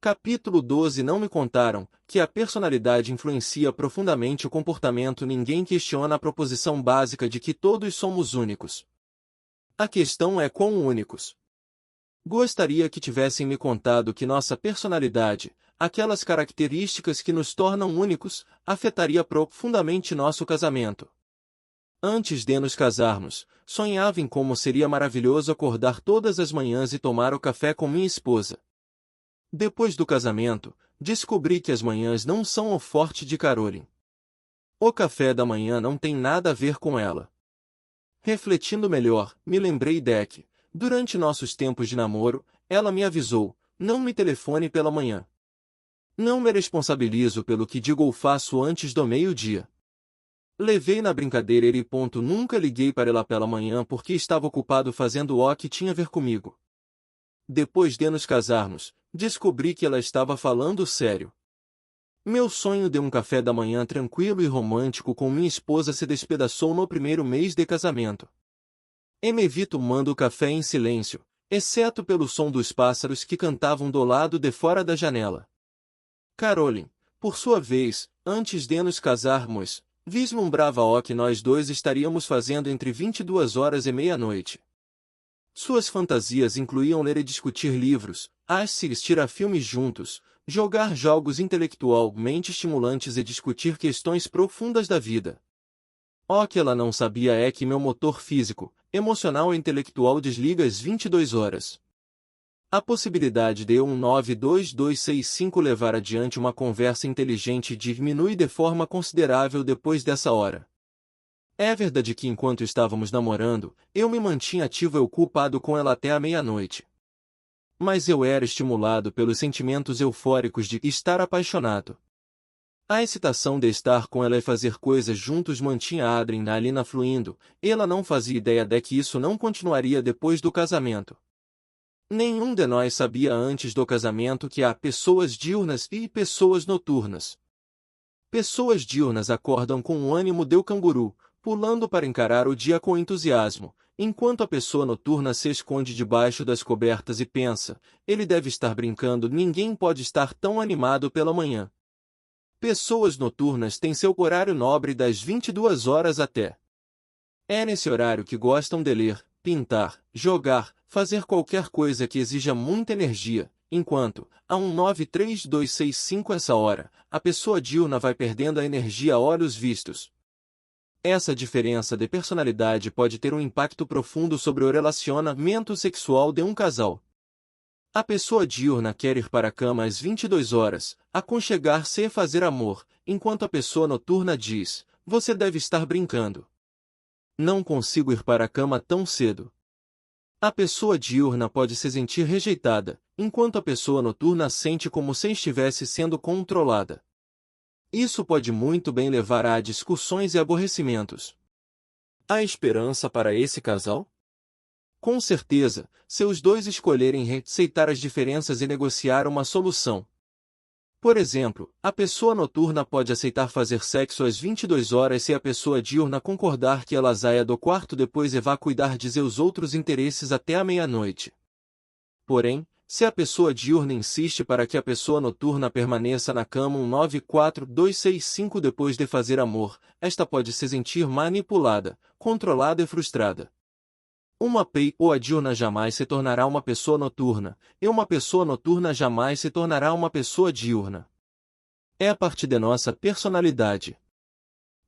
Capítulo 12. Não me contaram que a personalidade influencia profundamente o comportamento. Ninguém questiona a proposição básica de que todos somos únicos. A questão é quão únicos. Gostaria que tivessem me contado que nossa personalidade, aquelas características que nos tornam únicos, afetaria profundamente nosso casamento. Antes de nos casarmos, sonhava em como seria maravilhoso acordar todas as manhãs e tomar o café com minha esposa. Depois do casamento, descobri que as manhãs não são o forte de Caroline. O café da manhã não tem nada a ver com ela. Refletindo melhor, me lembrei de que, durante nossos tempos de namoro, ela me avisou: não me telefone pela manhã. Não me responsabilizo pelo que digo ou faço antes do meio-dia. Levei na brincadeira e nunca liguei para ela pela manhã porque estava ocupado fazendo o que tinha a ver comigo. Depois de nos casarmos, descobri que ela estava falando sério. Meu sonho de um café da manhã tranquilo e romântico com minha esposa se despedaçou no primeiro mês de casamento. Me tomando o café em silêncio, exceto pelo som dos pássaros que cantavam do lado de fora da janela. Caroline, por sua vez, antes de nos casarmos, vislumbrava o que nós dois estaríamos fazendo entre 22 horas e meia-noite. Suas fantasias incluíam ler e discutir livros, assistir a filmes juntos, jogar jogos intelectualmente estimulantes e discutir questões profundas da vida. O que ela não sabia é que meu motor físico, emocional e intelectual desliga às 22 horas. A possibilidade de 192265 levar adiante uma conversa inteligente diminui de forma considerável depois dessa hora. É verdade que enquanto estávamos namorando, eu me mantinha ativo e ocupado com ela até a meia-noite. Mas eu era estimulado pelos sentimentos eufóricos de estar apaixonado. A excitação de estar com ela e fazer coisas juntos mantinha a adrenalina fluindo, e ela não fazia ideia de que isso não continuaria depois do casamento. Nenhum de nós sabia antes do casamento que há pessoas diurnas e pessoas noturnas. Pessoas diurnas acordam com o ânimo de canguru, pulando para encarar o dia com entusiasmo, enquanto a pessoa noturna se esconde debaixo das cobertas e pensa: ele deve estar brincando, ninguém pode estar tão animado pela manhã. Pessoas noturnas têm seu horário nobre das 22 horas até. É nesse horário que gostam de ler, pintar, jogar, fazer qualquer coisa que exija muita energia, enquanto, a 193265 essa hora, a pessoa diurna vai perdendo a energia a olhos vistos. Essa diferença de personalidade pode ter um impacto profundo sobre o relacionamento sexual de um casal. A pessoa diurna quer ir para a cama às 22 horas, aconchegar-se e fazer amor, enquanto a pessoa noturna diz: você deve estar brincando. Não consigo ir para a cama tão cedo. A pessoa diurna pode se sentir rejeitada, enquanto a pessoa noturna sente como se estivesse sendo controlada. Isso pode muito bem levar a discussões e aborrecimentos. Há esperança para esse casal? Com certeza, se os dois escolherem receitar as diferenças e negociar uma solução. Por exemplo, a pessoa noturna pode aceitar fazer sexo às 22 horas se a pessoa diurna concordar que ela saia do quarto depois e vá cuidar de seus outros interesses até a meia-noite. Porém, se a pessoa diurna insiste para que a pessoa noturna permaneça na cama 194265 depois de fazer amor, esta pode se sentir manipulada, controlada e frustrada. Uma pessoa diurna jamais se tornará uma pessoa noturna, e uma pessoa noturna jamais se tornará uma pessoa diurna. É a parte de nossa personalidade.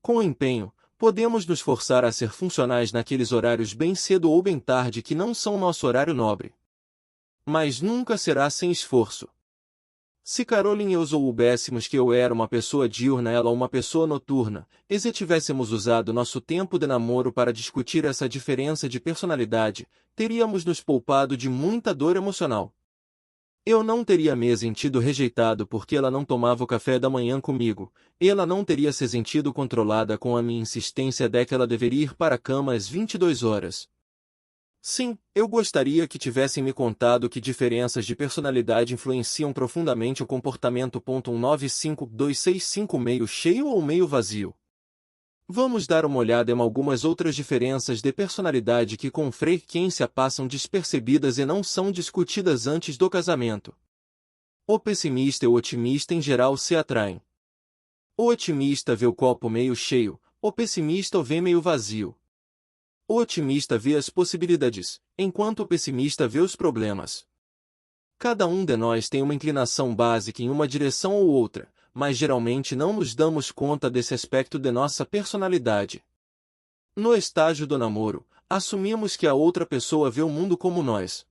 Com empenho, podemos nos forçar a ser funcionais naqueles horários bem cedo ou bem tarde que não são nosso horário nobre. Mas nunca será sem esforço. Se Caroline e eu soubéssemos que eu era uma pessoa diurna e ela uma pessoa noturna, e se tivéssemos usado nosso tempo de namoro para discutir essa diferença de personalidade, teríamos nos poupado de muita dor emocional. Eu não teria me sentido rejeitado porque ela não tomava o café da manhã comigo, e ela não teria se sentido controlada com a minha insistência de que ela deveria ir para a cama às 22 horas. Sim, eu gostaria que tivessem me contado que diferenças de personalidade influenciam profundamente o comportamento. 195265 meio cheio ou meio vazio. Vamos dar uma olhada em algumas outras diferenças de personalidade que com frequência passam despercebidas e não são discutidas antes do casamento. O pessimista e o otimista em geral se atraem. O otimista vê o copo meio cheio, o pessimista o vê meio vazio. O otimista vê as possibilidades, enquanto o pessimista vê os problemas. Cada um de nós tem uma inclinação básica em uma direção ou outra, mas geralmente não nos damos conta desse aspecto de nossa personalidade. No estágio do namoro, assumimos que a outra pessoa vê o mundo como nós.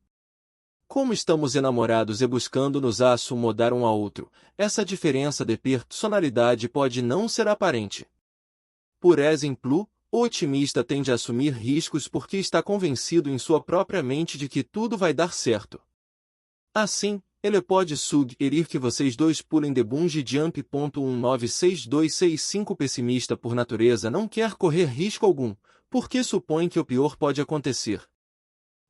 Como estamos enamorados e buscando nos acomodar um ao outro, essa diferença de personalidade pode não ser aparente. Por exemplo, o otimista tende a assumir riscos porque está convencido em sua própria mente de que tudo vai dar certo. Assim, ele pode sugerir que vocês dois pulem de bungee jump. 196265 pessimista por natureza não quer correr risco algum, porque supõe que o pior pode acontecer.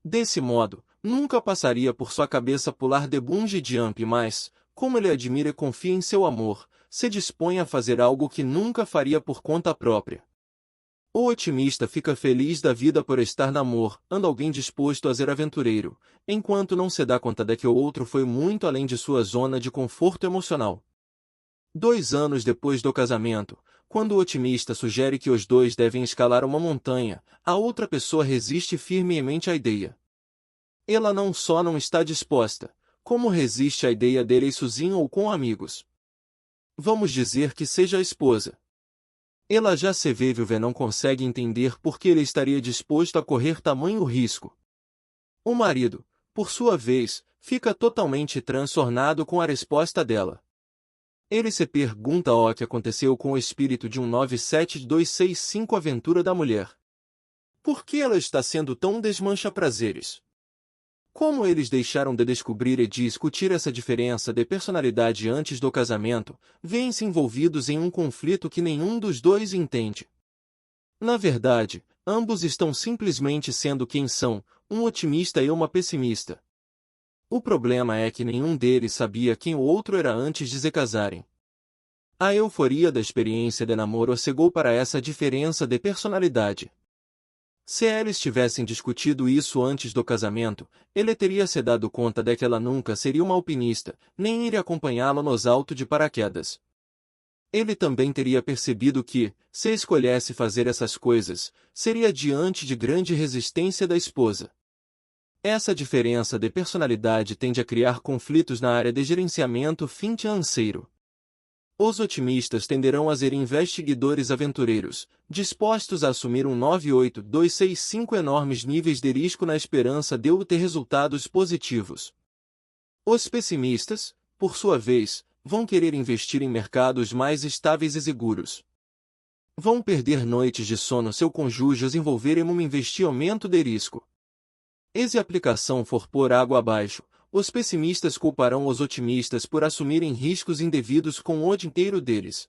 Desse modo, nunca passaria por sua cabeça pular de bungee jump, mas, como ele admira e confia em seu amor, se dispõe a fazer algo que nunca faria por conta própria. O otimista fica feliz da vida por estar namorando alguém disposto a ser aventureiro, enquanto não se dá conta de que o outro foi muito além de sua zona de conforto emocional. 2 anos depois do casamento, quando o otimista sugere que os dois devem escalar uma montanha, a outra pessoa resiste firmemente à ideia. Ela não só não está disposta, como resiste à ideia dele sozinho ou com amigos. Vamos dizer que seja a esposa. Ela já se vê viúva e não consegue entender por que ele estaria disposto a correr tamanho risco. O marido, por sua vez, fica totalmente transtornado com a resposta dela. Ele se pergunta o que aconteceu com o espírito de 197265 Aventura da Mulher. Por que ela está sendo tão desmancha-prazeres? Como eles deixaram de descobrir e discutir essa diferença de personalidade antes do casamento, vêm-se envolvidos em um conflito que nenhum dos dois entende. Na verdade, ambos estão simplesmente sendo quem são, um otimista e uma pessimista. O problema é que nenhum deles sabia quem o outro era antes de se casarem. A euforia da experiência de namoro cegou para essa diferença de personalidade. Se eles tivessem discutido isso antes do casamento, ele teria se dado conta de que ela nunca seria uma alpinista, nem iria acompanhá-lo nos saltos de paraquedas. Ele também teria percebido que, se escolhesse fazer essas coisas, seria diante de grande resistência da esposa. Essa diferença de personalidade tende a criar conflitos na área de gerenciamento financeiro. Os otimistas tenderão a ser investigadores aventureiros, dispostos a assumir 98265 enormes níveis de risco na esperança de obter resultados positivos. Os pessimistas, por sua vez, vão querer investir em mercados mais estáveis e seguros. Vão perder noites de sono se o cônjuge os envolver em um investimento de risco. E se a aplicação for por água abaixo, os pessimistas culparão os otimistas por assumirem riscos indevidos com o dinheiro deles.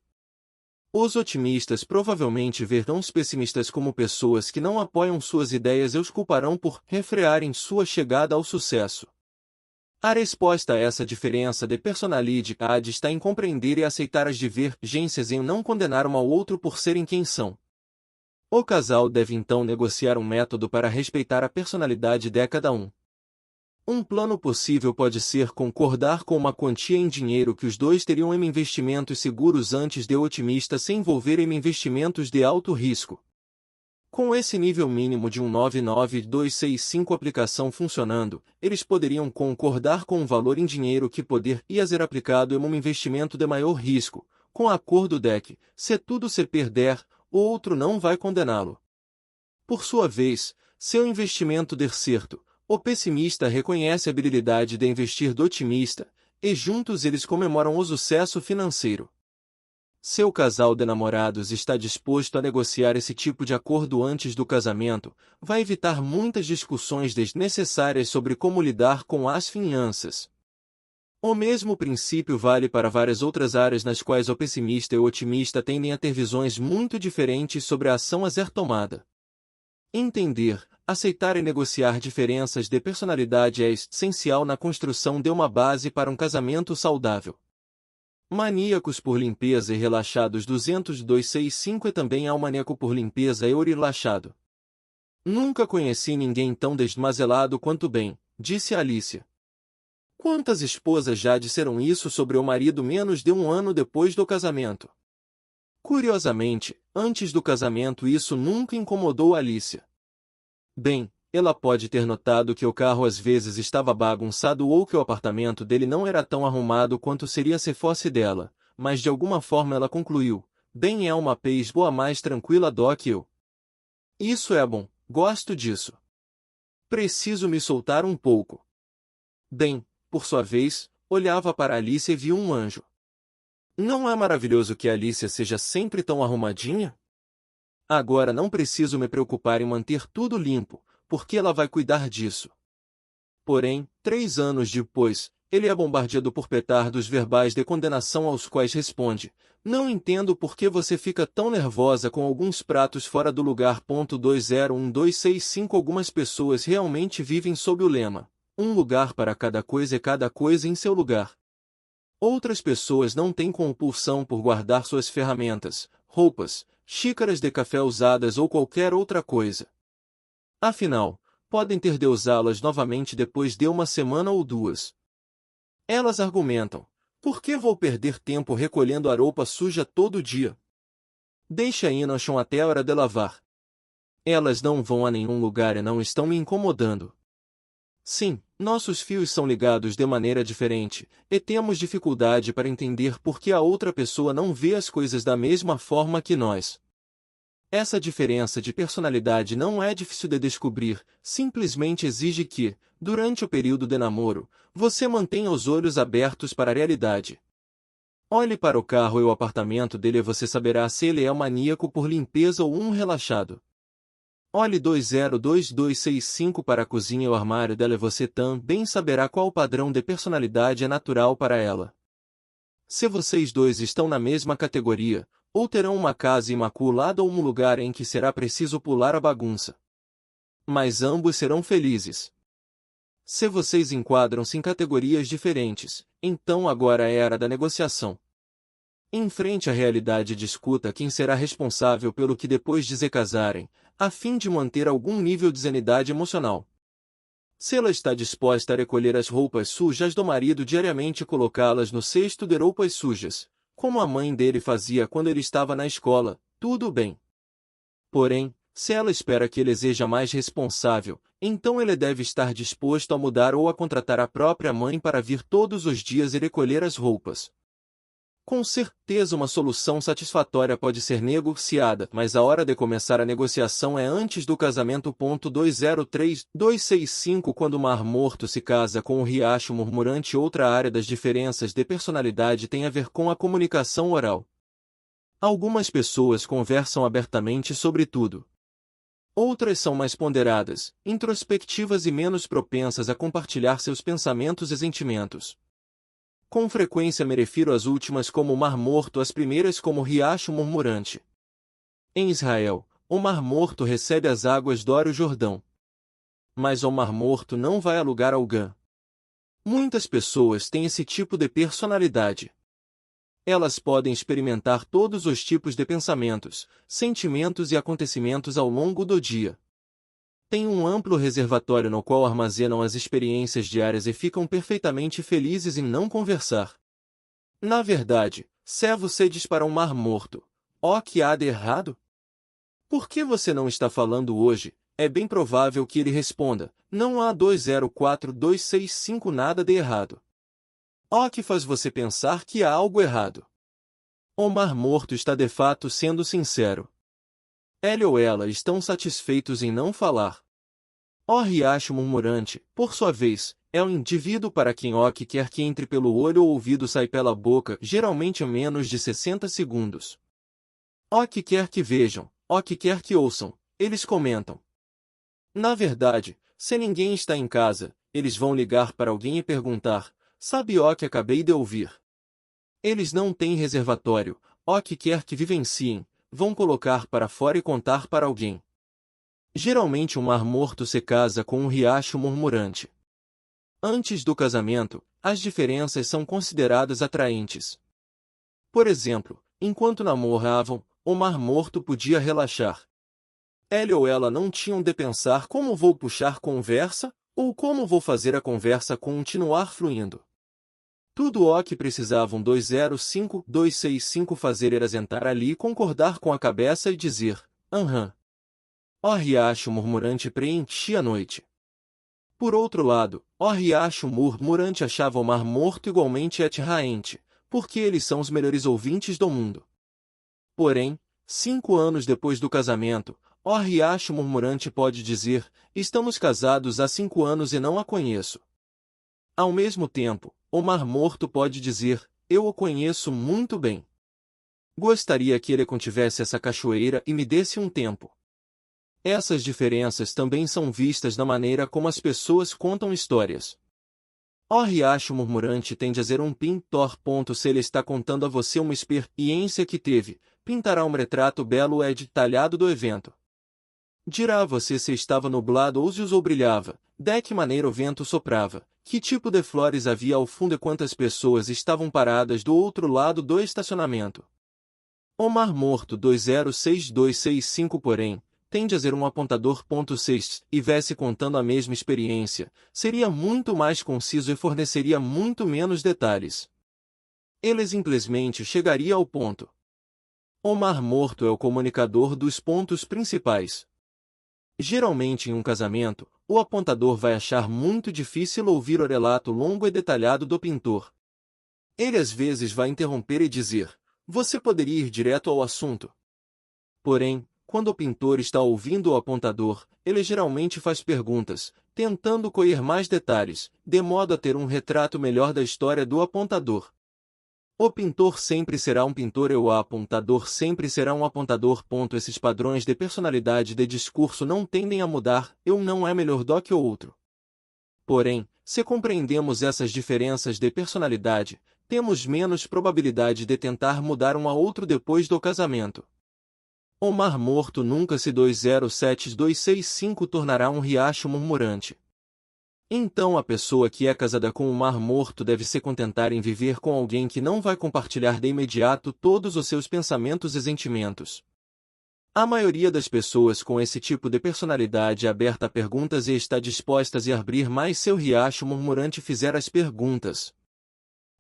Os otimistas provavelmente verão os pessimistas como pessoas que não apoiam suas ideias e os culparão por refrearem sua chegada ao sucesso. A resposta a essa diferença de personalidade está em compreender e aceitar as divergências e em não condenar um ao outro por serem quem são. O casal deve então negociar um método para respeitar a personalidade de cada um. Um plano possível pode ser concordar com uma quantia em dinheiro que os dois teriam em investimentos seguros antes de o otimista se envolver em investimentos de alto risco. Com esse nível mínimo de 99265 aplicação funcionando, eles poderiam concordar com um valor em dinheiro que poderia ser aplicado em um investimento de maior risco, com acordo de que, se tudo se perder, o outro não vai condená-lo. Por sua vez, se o investimento der certo, o pessimista reconhece a habilidade de investir do otimista, e juntos eles comemoram o sucesso financeiro. Se o casal de namorados está disposto a negociar esse tipo de acordo antes do casamento, vai evitar muitas discussões desnecessárias sobre como lidar com as finanças. O mesmo princípio vale para várias outras áreas nas quais o pessimista e o otimista tendem a ter visões muito diferentes sobre a ação a ser tomada. Entender, aceitar e negociar diferenças de personalidade é essencial na construção de uma base para um casamento saudável. Maníacos por limpeza e relaxados 20265 e também há um maníaco por limpeza e relaxado. Nunca conheci ninguém tão desmazelado quanto Ben, disse Alicia. Quantas esposas já disseram isso sobre o marido menos de um ano depois do casamento? Curiosamente, antes do casamento isso nunca incomodou Alicia. Bem, ela pode ter notado que o carro às vezes estava bagunçado ou que o apartamento dele não era tão arrumado quanto seria se fosse dela, mas de alguma forma ela concluiu, bem é uma pez boa mais tranquila do que eu. Isso é bom, gosto disso. Preciso me soltar um pouco. Bem, por sua vez, olhava para Alicia e viu um anjo. Não é maravilhoso que Alicia seja sempre tão arrumadinha? Agora não preciso me preocupar em manter tudo limpo, porque ela vai cuidar disso. Porém, 3 anos depois, ele é bombardeado por petardos verbais de condenação aos quais responde, não entendo por que você fica tão nervosa com alguns pratos fora do lugar. 201265 Algumas pessoas realmente vivem sob o lema, um lugar para cada coisa e cada coisa em seu lugar. Outras pessoas não têm compulsão por guardar suas ferramentas, roupas, xícaras de café usadas ou qualquer outra coisa. Afinal, podem ter de usá-las novamente depois de uma semana ou 2. Elas argumentam, por que vou perder tempo recolhendo a roupa suja todo dia? Deixa aí no chão até a hora de lavar. Elas não vão a nenhum lugar e não estão me incomodando. Sim, nossos fios são ligados de maneira diferente, e temos dificuldade para entender por que a outra pessoa não vê as coisas da mesma forma que nós. Essa diferença de personalidade não é difícil de descobrir, simplesmente exige que, durante o período de namoro, você mantenha os olhos abertos para a realidade. Olhe para o carro e o apartamento dele e você saberá se ele é um maníaco por limpeza ou um relaxado. Olhe 202265 para a cozinha e o armário dela e você também saberá qual padrão de personalidade é natural para ela. Se vocês dois estão na mesma categoria, ou terão uma casa imaculada ou um lugar em que será preciso pular a bagunça. Mas ambos serão felizes. Se vocês enquadram-se em categorias diferentes, então agora é a era da negociação. Enfrente a realidade e discuta quem será responsável pelo que depois de se casarem, a fim de manter algum nível de sanidade emocional. Se ela está disposta a recolher as roupas sujas do marido diariamente e colocá-las no cesto de roupas sujas, como a mãe dele fazia quando ele estava na escola, tudo bem. Porém, se ela espera que ele seja mais responsável, então ele deve estar disposto a mudar ou a contratar a própria mãe para vir todos os dias e recolher as roupas. Com certeza uma solução satisfatória pode ser negociada, mas a hora de começar a negociação é antes do casamento. 203265 Quando o Mar Morto se casa com o Riacho Murmurante. Outra área das diferenças de personalidade tem a ver com a comunicação oral. Algumas pessoas conversam abertamente sobre tudo. Outras são mais ponderadas, introspectivas e menos propensas a compartilhar seus pensamentos e sentimentos. Com frequência me refiro às últimas como o Mar Morto, às primeiras como o Riacho Murmurante. Em Israel, o Mar Morto recebe as águas do Rio Jordão. Mas o Mar Morto não vai a lugar algum. Muitas pessoas têm esse tipo de personalidade. Elas podem experimentar todos os tipos de pensamentos, sentimentos e acontecimentos ao longo do dia. Têm um amplo reservatório no qual armazenam as experiências diárias e ficam perfeitamente felizes em não conversar. Na verdade, se você diz para um Mar Morto, ó que há de errado? Por que você não está falando hoje? É bem provável que ele responda, não há 204265 nada de errado. Ó que faz você pensar que há algo errado. O Mar Morto está de fato sendo sincero. Ele ou ela estão satisfeitos em não falar. O Riacho Murmurante, por sua vez, é um indivíduo para quem o que quer que entre pelo olho ou ouvido sai pela boca, geralmente em menos de 60 segundos. O que quer que vejam, o que quer que ouçam, eles comentam. Na verdade, se ninguém está em casa, eles vão ligar para alguém e perguntar, sabe o que acabei de ouvir? Eles não têm reservatório, o que quer que vivenciem, vão colocar para fora e contar para alguém. Geralmente um Mar Morto se casa com um Riacho Murmurante. Antes do casamento, as diferenças são consideradas atraentes. Por exemplo, enquanto namoravam, o Mar Morto podia relaxar. Ele ou ela não tinham de pensar como vou puxar conversa, Ou como vou fazer a conversa continuar fluindo? Tudo o que precisavam 205-265 fazer era sentar ali e concordar com a cabeça e dizer, aham. Ó riacho murmurante preenchia a noite. Por outro lado, ó riacho murmurante achava o mar morto igualmente atraente, porque eles são os melhores ouvintes do mundo. Porém, 5 anos depois do casamento, ó riacho murmurante pode dizer, estamos casados há 5 anos e não a conheço. Ao mesmo tempo, o mar morto pode dizer, eu o conheço muito bem. Gostaria que ele contivesse essa cachoeira e me desse um tempo. Essas diferenças também são vistas na maneira como as pessoas contam histórias. O riacho murmurante tende a ser um pintor. Se ele está contando a você uma experiência que teve, pintará um retrato belo e detalhado do evento. Dirá a você se estava nublado ou se o sol brilhava, de que maneira o vento soprava, que tipo de flores havia ao fundo e quantas pessoas estavam paradas do outro lado do estacionamento. O Mar Morto 206265 porém, tende a ser um apontador. 6, e viesse contando a mesma experiência, seria muito mais conciso e forneceria muito menos detalhes. Ele simplesmente chegaria ao ponto. O Mar Morto é o comunicador dos pontos principais. Geralmente em um casamento, o apontador vai achar muito difícil ouvir o relato longo e detalhado do pintor. Ele às vezes vai interromper e dizer, você poderia ir direto ao assunto. Porém, quando o pintor está ouvindo o apontador, ele geralmente faz perguntas, tentando colher mais detalhes, de modo a ter um retrato melhor da história do apontador. O pintor sempre será um pintor e o apontador sempre será um apontador. Esses padrões de personalidade de discurso não tendem a mudar, um não é melhor do que o outro. Porém, se compreendemos essas diferenças de personalidade, temos menos probabilidade de tentar mudar um ao outro depois do casamento. O Mar Morto nunca se 207265 tornará um riacho murmurante. Então a pessoa que é casada com o Mar Morto deve se contentar em viver com alguém que não vai compartilhar de imediato todos os seus pensamentos e sentimentos. A maioria das pessoas com esse tipo de personalidade é aberta a perguntas e está disposta a abrir mais seu riacho murmurante fizer as perguntas.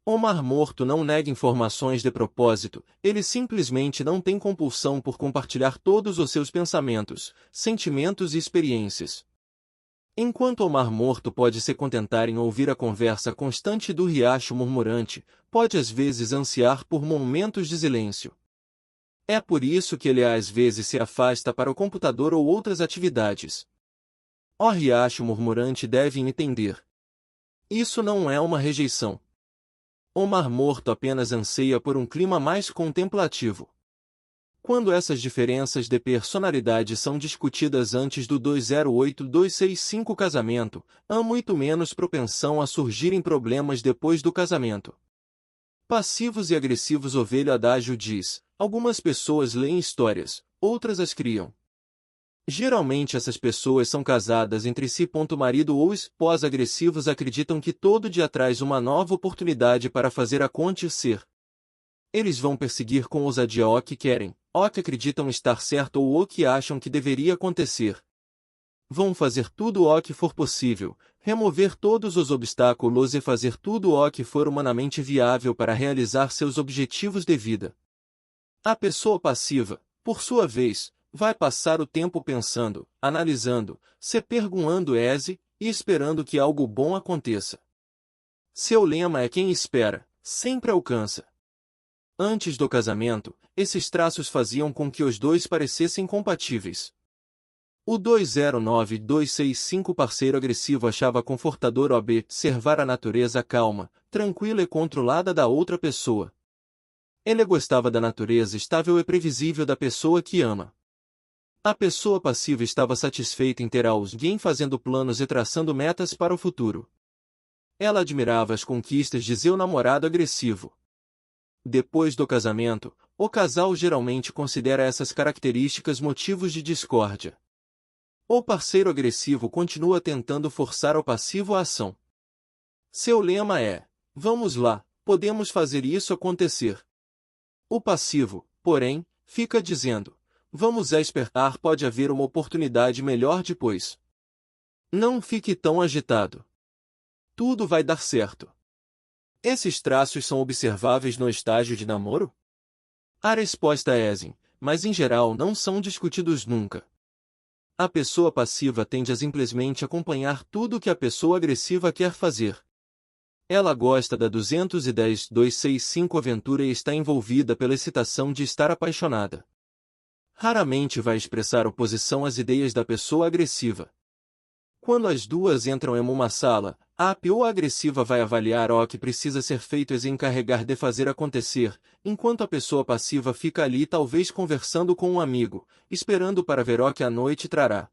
O Mar Morto não nega informações de propósito, ele simplesmente não tem compulsão por compartilhar todos os seus pensamentos, sentimentos e experiências. Enquanto o Mar Morto pode se contentar em ouvir a conversa constante do riacho murmurante, pode às vezes ansiar por momentos de silêncio. É por isso que ele às vezes se afasta para o computador ou outras atividades. O riacho murmurante deve entender. Isso não é uma rejeição. O Mar Morto apenas anseia por um clima mais contemplativo. Quando essas diferenças de personalidade são discutidas antes do 208265 casamento, há muito menos propensão a surgirem problemas depois do casamento. Passivos e agressivos. Ovelho Adágio diz, algumas pessoas leem histórias, outras as criam. Geralmente essas pessoas são casadas entre si. Marido ou esposa agressivos acreditam que todo dia traz uma nova oportunidade para fazer acontecer. Eles vão perseguir com ousadia o que querem, o que acreditam estar certo ou o que acham que deveria acontecer. Vão fazer tudo o que for possível, remover todos os obstáculos e fazer tudo o que for humanamente viável para realizar seus objetivos de vida. A pessoa passiva, por sua vez, vai passar o tempo pensando, analisando, se perguntando e esperando que algo bom aconteça. Seu lema é quem espera, sempre alcança. Antes do casamento, esses traços faziam com que os dois parecessem compatíveis. O 209265 parceiro agressivo achava confortador observar a natureza calma, tranquila e controlada da outra pessoa. Ele gostava da natureza estável e previsível da pessoa que ama. A pessoa passiva estava satisfeita em ter alguém fazendo planos e traçando metas para o futuro. Ela admirava as conquistas de seu namorado agressivo. Depois do casamento, o casal geralmente considera essas características motivos de discórdia. O parceiro agressivo continua tentando forçar o passivo à ação. Seu lema é: vamos lá, podemos fazer isso acontecer. O passivo, porém, fica dizendo: vamos esperar, pode haver uma oportunidade melhor depois. Não fique tão agitado. Tudo vai dar certo. Esses traços são observáveis no estágio de namoro? A resposta é sim, mas em geral não são discutidos nunca. A pessoa passiva tende a simplesmente acompanhar tudo que a pessoa agressiva quer fazer. Ela gosta da 210-265 aventura e está envolvida pela excitação de estar apaixonada. Raramente vai expressar oposição às ideias da pessoa agressiva. Quando as duas entram em uma sala, a pessoa agressiva vai avaliar o que precisa ser feito e se encarregar de fazer acontecer, enquanto a pessoa passiva fica ali talvez conversando com um amigo, esperando para ver o que a noite trará.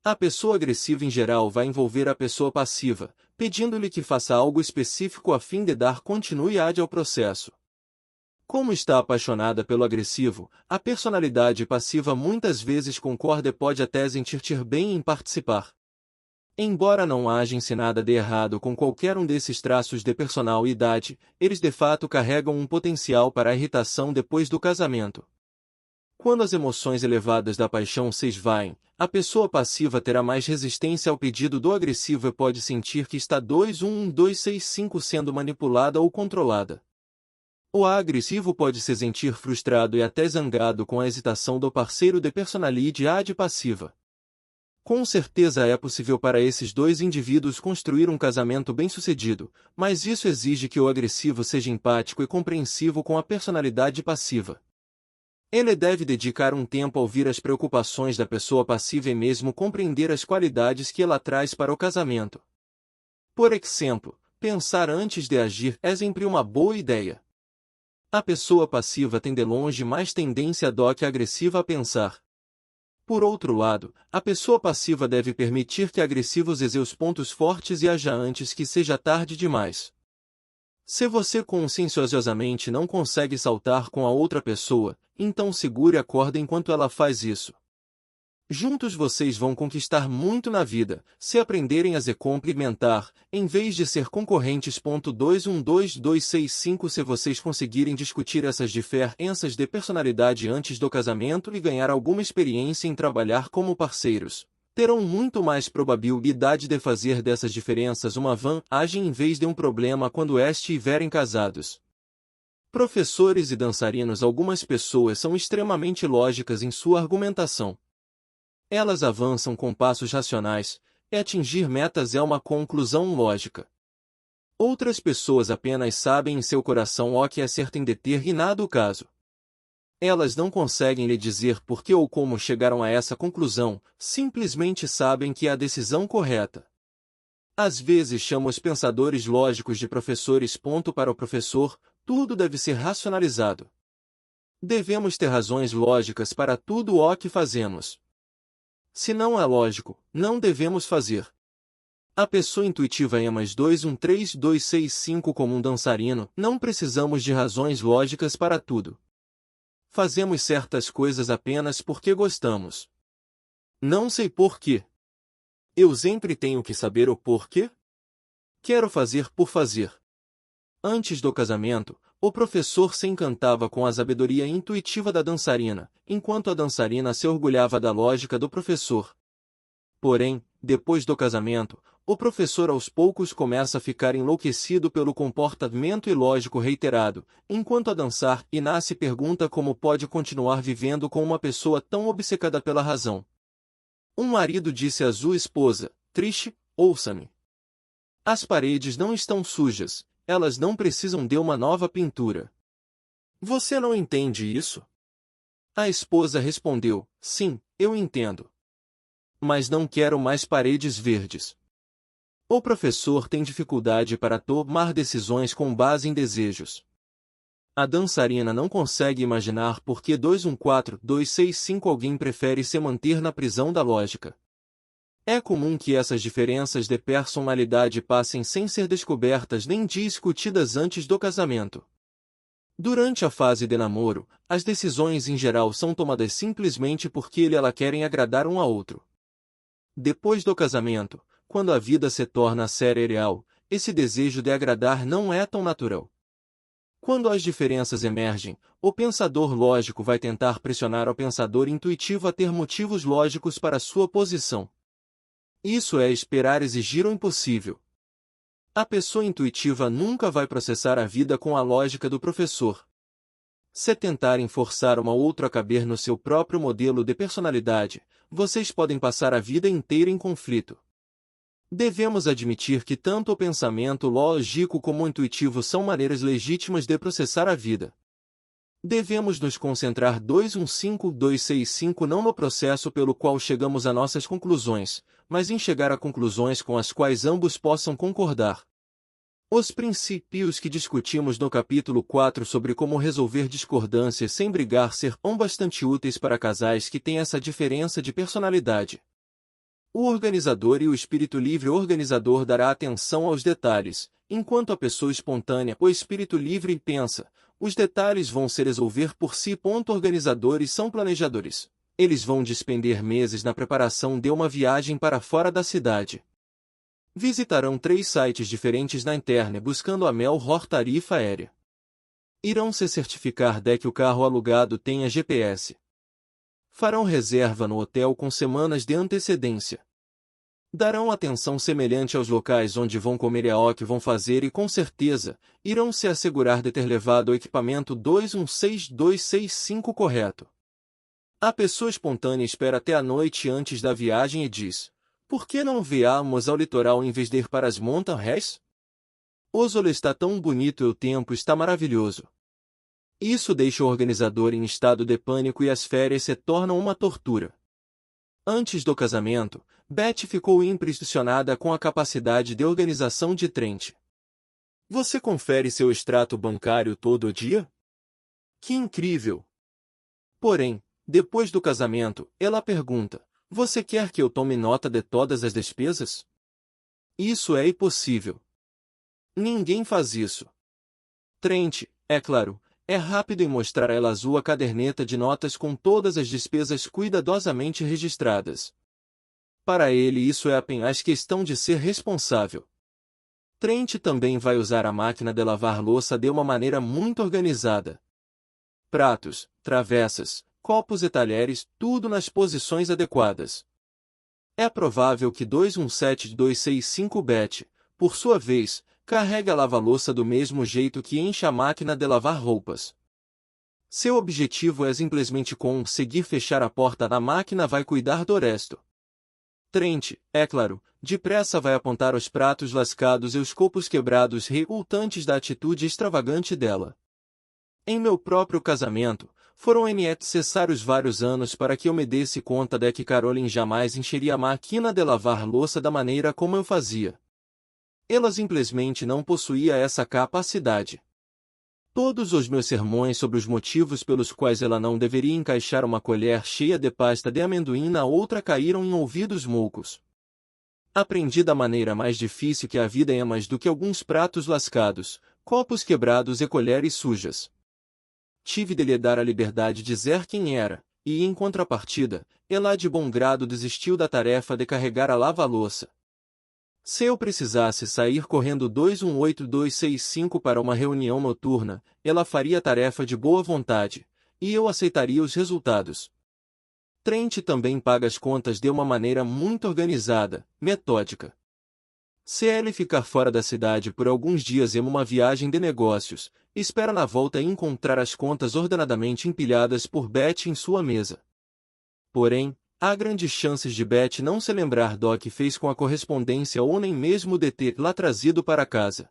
A pessoa agressiva em geral vai envolver a pessoa passiva, pedindo-lhe que faça algo específico a fim de dar continuidade ao processo. Como está apaixonada pelo agressivo, a personalidade passiva muitas vezes concorda e pode até sentir bem em participar. Embora não haja nada de errado com qualquer um desses traços de personalidade, eles de fato carregam um potencial para a irritação depois do casamento. Quando as emoções elevadas da paixão se esvaem, a pessoa passiva terá mais resistência ao pedido do agressivo e pode sentir que está 265 sendo manipulada ou controlada. O agressivo pode se sentir frustrado e até zangado com a hesitação do parceiro de personalidade passiva. Com certeza é possível para esses dois indivíduos construir um casamento bem-sucedido, mas isso exige que o agressivo seja empático e compreensivo com a personalidade passiva. Ele deve dedicar um tempo a ouvir as preocupações da pessoa passiva e mesmo compreender as qualidades que ela traz para o casamento. Por exemplo, pensar antes de agir é sempre uma boa ideia. A pessoa passiva tem de longe mais tendência do que a agressiva a pensar. Por outro lado, a pessoa passiva deve permitir que agressivos use os pontos fortes e haja antes que seja tarde demais. Se você conscienciosamente não consegue saltar com a outra pessoa, então segure a corda enquanto ela faz isso. Juntos vocês vão conquistar muito na vida, se aprenderem a se complementar, em vez de ser concorrentes. 212265 Se vocês conseguirem discutir essas diferenças de personalidade antes do casamento e ganhar alguma experiência em trabalhar como parceiros, terão muito mais probabilidade de fazer dessas diferenças uma vantagem em vez de um problema quando estiverem casados. Professores e dançarinos. Algumas pessoas são extremamente lógicas em sua argumentação. Elas avançam com passos racionais, e atingir metas é uma conclusão lógica. Outras pessoas apenas sabem em seu coração o que é certo em determinado caso. Elas não conseguem lhe dizer por que ou como chegaram a essa conclusão, simplesmente sabem que é a decisão correta. Às vezes chamo os pensadores lógicos de professores. Para o professor, tudo deve ser racionalizado. Devemos ter razões lógicas para tudo o que fazemos. Se não é lógico, não devemos fazer. A pessoa intuitiva é mais 213265 como um dançarino, não precisamos de razões lógicas para tudo. Fazemos certas coisas apenas porque gostamos. Não sei por quê. Eu sempre tenho que saber o porquê. Quero fazer por fazer. Antes do casamento, o professor se encantava com a sabedoria intuitiva da dançarina, enquanto a dançarina se orgulhava da lógica do professor. Porém, depois do casamento, o professor aos poucos começa a ficar enlouquecido pelo comportamento ilógico reiterado, enquanto a dançar e nasce pergunta como pode continuar vivendo com uma pessoa tão obcecada pela razão. Um marido disse à sua esposa, triste, ouça-me. As paredes não estão sujas, elas não precisam de uma nova pintura. Você não entende isso? A esposa respondeu, sim, eu entendo. Mas não quero mais paredes verdes. O professor tem dificuldade para tomar decisões com base em desejos. A dançarina não consegue imaginar por que 214265 alguém prefere se manter na prisão da lógica. É comum que essas diferenças de personalidade passem sem ser descobertas nem discutidas antes do casamento. Durante a fase de namoro, as decisões em geral são tomadas simplesmente porque ele e ela querem agradar um ao outro. Depois do casamento, quando a vida se torna séria e real, esse desejo de agradar não é tão natural. Quando as diferenças emergem, o pensador lógico vai tentar pressionar o pensador intuitivo a ter motivos lógicos para sua posição. Isso é esperar exigir o impossível. A pessoa intuitiva nunca vai processar a vida com a lógica do professor. Se tentarem forçar uma ou outra a caber no seu próprio modelo de personalidade, vocês podem passar a vida inteira em conflito. Devemos admitir que tanto o pensamento lógico como o intuitivo são maneiras legítimas de processar a vida. Devemos nos concentrar 215-265 não no processo pelo qual chegamos a nossas conclusões, mas em chegar a conclusões com as quais ambos possam concordar. Os princípios que discutimos no capítulo 4 sobre como resolver discordâncias sem brigar serão bastante úteis para casais que têm essa diferença de personalidade. O organizador e o espírito livre organizador dará atenção aos detalhes, enquanto a pessoa espontânea, o espírito livre, pensa. Os detalhes vão se resolver por si. Organizadores são planejadores. Eles vão despender meses na preparação de uma viagem para fora da cidade. Visitarão 3 sites diferentes na internet buscando a melhor tarifa aérea. Irão se certificar de que o carro alugado tenha GPS. Farão reserva no hotel com semanas de antecedência. Darão atenção semelhante aos locais onde vão comer e ao que vão fazer e com certeza, irão se assegurar de ter levado o equipamento 216265 correto. A pessoa espontânea espera até a noite antes da viagem e diz: por que não viemos ao litoral em vez de ir para as montanhas? O sol está tão bonito e o tempo está maravilhoso. Isso deixa o organizador em estado de pânico e as férias se tornam uma tortura. Antes do casamento, Beth ficou impressionada com a capacidade de organização de Trent. Você confere seu extrato bancário todo dia? Que incrível! Porém, depois do casamento, ela pergunta: você quer que eu tome nota de todas as despesas? Isso é impossível. Ninguém faz isso. Trent, é claro, é rápido em mostrar a ela a caderneta de notas com todas as despesas cuidadosamente registradas. Para ele isso é apenas questão de ser responsável. Trent também vai usar a máquina de lavar louça de uma maneira muito organizada. Pratos, travessas, copos e talheres, tudo nas posições adequadas. É provável que 217265 Beth, por sua vez, carregue a lava-louça do mesmo jeito que enche a máquina de lavar roupas. Seu objetivo é simplesmente conseguir fechar a porta da máquina, vai cuidar do resto. Trent, é claro, depressa vai apontar os pratos lascados e os copos quebrados resultantes da atitude extravagante dela. Em meu próprio casamento, foram necessários vários anos para que eu me desse conta de que Caroline jamais encheria a máquina de lavar louça da maneira como eu fazia. Ela simplesmente não possuía essa capacidade. Todos os meus sermões sobre os motivos pelos quais ela não deveria encaixar uma colher cheia de pasta de amendoim na outra caíram em ouvidos moucos. Aprendi da maneira mais difícil que a vida é mais do que alguns pratos lascados, copos quebrados e colheres sujas. Tive de lhe dar a liberdade de dizer quem era, e em contrapartida, ela de bom grado desistiu da tarefa de carregar a lava-louça. Se eu precisasse sair correndo 218265 para uma reunião noturna, ela faria a tarefa de boa vontade, e eu aceitaria os resultados. Trent também paga as contas de uma maneira muito organizada, metódica. Se ele ficar fora da cidade por alguns dias em uma viagem de negócios, espera na volta encontrar as contas ordenadamente empilhadas por Beth em sua mesa. Porém, há grandes chances de Beth não se lembrar do que fez com a correspondência ou nem mesmo de tê-la trazido para casa.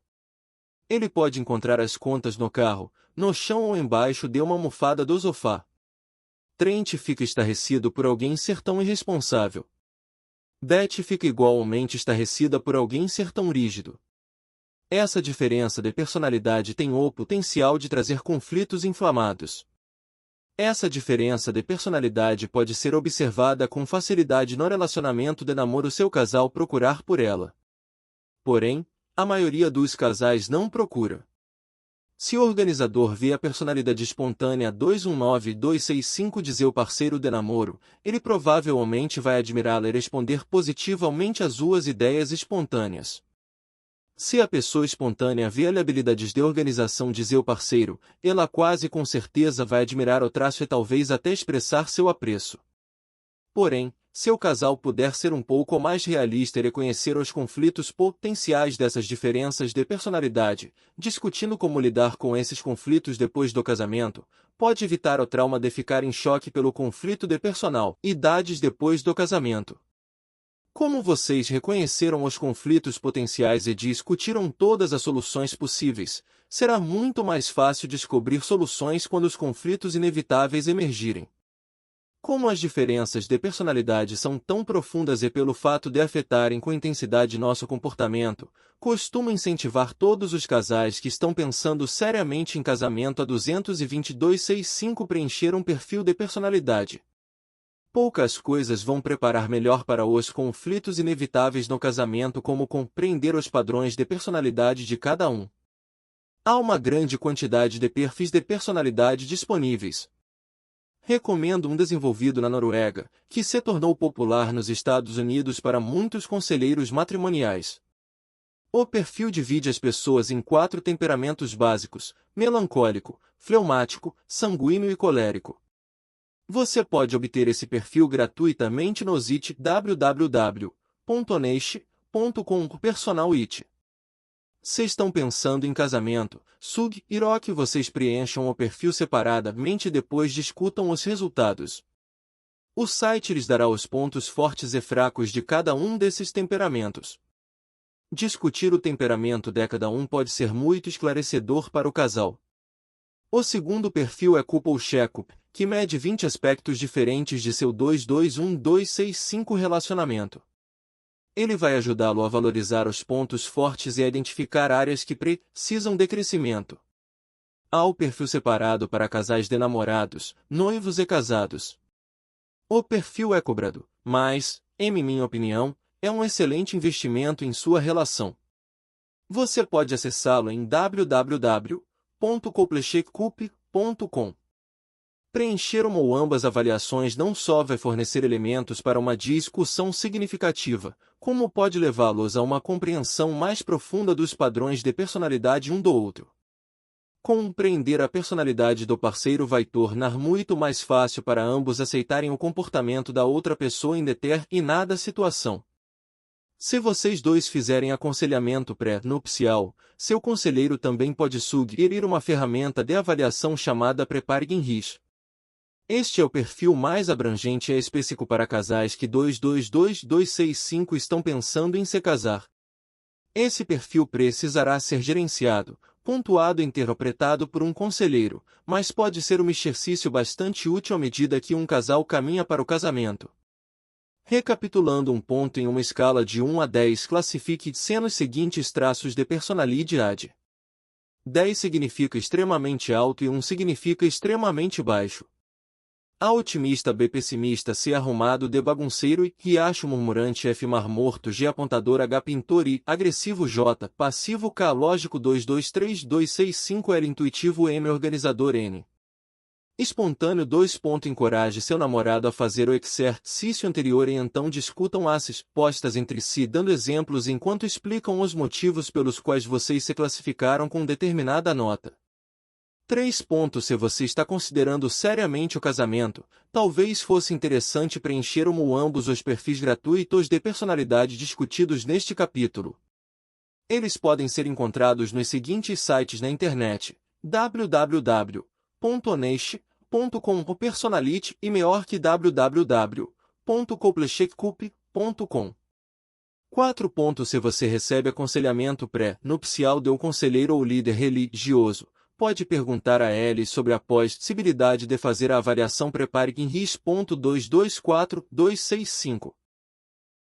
Ele pode encontrar as contas no carro, no chão ou embaixo de uma almofada do sofá. Trent fica estarrecido por alguém ser tão irresponsável. Beth fica igualmente estarrecida por alguém ser tão rígido. Essa diferença de personalidade tem o potencial de trazer conflitos inflamados. Essa diferença de personalidade pode ser observada com facilidade no relacionamento de namoro seu casal procurar por ela. Porém, a maioria dos casais não procura. Se o organizador vê a personalidade espontânea 219265 de seu parceiro de namoro, ele provavelmente vai admirá-la e responder positivamente às suas ideias espontâneas. Se a pessoa espontânea vê a habilidades de organização de seu parceiro, ela quase com certeza vai admirar o traço e talvez até expressar seu apreço. Porém, se o casal puder ser um pouco mais realista e reconhecer os conflitos potenciais dessas diferenças de personalidade, discutindo como lidar com esses conflitos depois do casamento, pode evitar o trauma de ficar em choque pelo conflito de personalidades depois do casamento. Como vocês reconheceram os conflitos potenciais e discutiram todas as soluções possíveis, será muito mais fácil descobrir soluções quando os conflitos inevitáveis emergirem. Como as diferenças de personalidade são tão profundas e pelo fato de afetarem com intensidade nosso comportamento, costumo incentivar todos os casais que estão pensando seriamente em casamento a 22265 preencher um perfil de personalidade. Poucas coisas vão preparar melhor para os conflitos inevitáveis no casamento como compreender os padrões de personalidade de cada um. Há uma grande quantidade de perfis de personalidade disponíveis. Recomendo um desenvolvido na Noruega, que se tornou popular nos Estados Unidos para muitos conselheiros matrimoniais. O perfil divide as pessoas em 4 temperamentos básicos: melancólico, fleumático, sanguíneo e colérico. Você pode obter esse perfil gratuitamente no site www.oneish.com/personal-it. Se estão pensando em casamento, sugiro que vocês preencham o perfil separadamente e depois discutam os resultados. O site lhes dará os pontos fortes e fracos de cada um desses temperamentos. Discutir o temperamento de cada um pode ser muito esclarecedor para o casal. O segundo perfil é Couple Checkup, que mede 20 aspectos diferentes de seu 221265 relacionamento. Ele vai ajudá-lo a valorizar os pontos fortes e a identificar áreas que precisam de crescimento. Há o perfil separado para casais de namorados, noivos e casados. O perfil é cobrado, mas, em minha opinião, é um excelente investimento em sua relação. Você pode acessá-lo em www.couplecheckup.com. Preencher uma ou ambas avaliações não só vai fornecer elementos para uma discussão significativa, como pode levá-los a uma compreensão mais profunda dos padrões de personalidade um do outro. Compreender a personalidade do parceiro vai tornar muito mais fácil para ambos aceitarem o comportamento da outra pessoa em determinada situação. Se vocês dois fizerem aconselhamento pré-nupcial, seu conselheiro também pode sugerir uma ferramenta de avaliação chamada Preparing-Risk. Este é o perfil mais abrangente e específico para casais que 222265 estão pensando em se casar. Esse perfil precisará ser gerenciado, pontuado e interpretado por um conselheiro, mas pode ser um exercício bastante útil à medida que um casal caminha para o casamento. Recapitulando um ponto em uma escala de 1 a 10, classifique-se nos seguintes traços de personalidade. 10 significa extremamente alto e 1 significa extremamente baixo. A otimista, B pessimista, C arrumado, D bagunceiro e riacho murmurante, F mar morto, G apontador, H pintor, I agressivo, J passivo, K lógico, 223265, L intuitivo, M organizador, N espontâneo. Encoraje seu namorado a fazer o exercício anterior e então discutam as respostas entre si, dando exemplos enquanto explicam os motivos pelos quais vocês se classificaram com determinada nota. 3. Se você está considerando seriamente o casamento, talvez fosse interessante preencher um ou ambos os perfis gratuitos de personalidade discutidos neste capítulo. Eles podem ser encontrados nos seguintes sites na internet: www.oneish.com Personality e Meork www.couplecheckup.com. 4. Se você recebe aconselhamento pré-nupcial de um conselheiro ou líder religioso, pode perguntar a ele sobre a possibilidade de fazer a avaliação Preparing-Risk.224265.